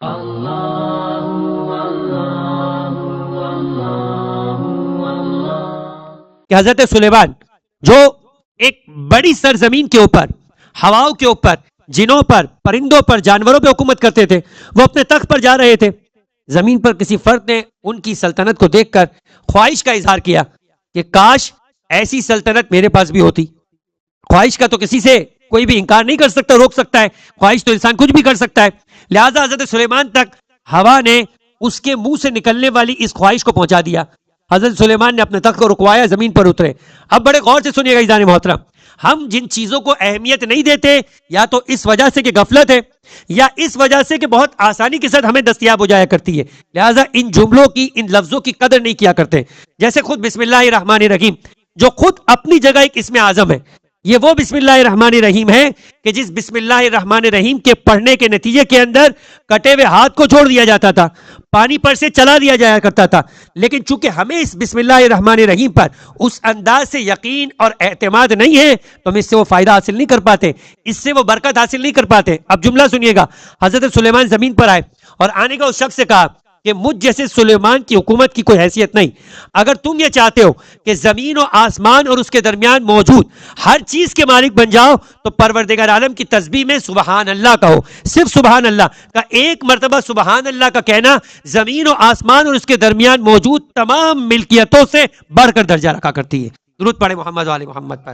کہ حضرت سلیمان جو ایک بڑی سرزمین کے اوپر، ہواؤں کے اوپر، جنوں پر، پرندوں پر، جانوروں پہ حکومت کرتے تھے، وہ اپنے تخت پر جا رہے تھے، زمین پر کسی فرد نے ان کی سلطنت کو دیکھ کر خواہش کا اظہار کیا کہ کاش ایسی سلطنت میرے پاس بھی ہوتی۔ خواہش کا تو کسی سے کوئی بھی انکار نہیں کر سکتا، روک سکتا ہے، خواہش تو انسان کچھ بھی کر سکتا ہے۔ لہٰذا حضرت سلیمان تک ہوا نے اس کے منہ سے نکلنے والی اس خواہش کو پہنچا دیا۔ حضرت سلیمان نے اپنے تخت کو رکوایا، زمین پر اترے۔ اب بڑے غور سے سنیے گا عزیزان محترم، ہم جن چیزوں کو اہمیت نہیں دیتے، یا تو اس وجہ سے کہ غفلت ہے، یا اس وجہ سے کہ بہت آسانی کے ساتھ ہمیں دستیاب ہو جایا کرتی ہے، لہٰذا ان جملوں کی، ان لفظوں کی قدر نہیں کیا کرتے۔ جیسے خود بسم اللہ الرحمن الرحیم، جو خود اپنی جگہ ایک اسم اعظم ہے، یہ وہ بسم اللہ الرحمن الرحیم ہے کہ جس بسم اللہ الرحمن الرحیم کے پڑھنے کے نتیجے کے اندر کٹے ہوئے ہاتھ کو چھوڑ دیا جاتا تھا، پانی پر سے چلا دیا جایا کرتا تھا۔ لیکن چونکہ ہمیں اس بسم اللہ الرحمن الرحیم پر اس انداز سے یقین اور اعتماد نہیں ہے، تو ہم اس سے وہ فائدہ حاصل نہیں کر پاتے، اس سے وہ برکت حاصل نہیں کر پاتے۔ اب جملہ سنیے گا، حضرت سلیمان زمین پر آئے اور آنے کا اس شخص سے کہا کہ مجھ جیسے سلیمان کی حکومت کی کوئی حیثیت نہیں، اگر تم یہ چاہتے ہو کہ زمین و آسمان اور اس کے درمیان موجود ہر چیز کے مالک بن جاؤ، تو پروردگار عالم کی تسبیح میں سبحان اللہ کہو۔ صرف سبحان اللہ کا ایک مرتبہ سبحان اللہ کا کہنا زمین و آسمان اور اس کے درمیان موجود تمام ملکیتوں سے بڑھ کر درجہ رکھا کرتی ہے۔ درود پڑھے محمد و آل محمد پر۔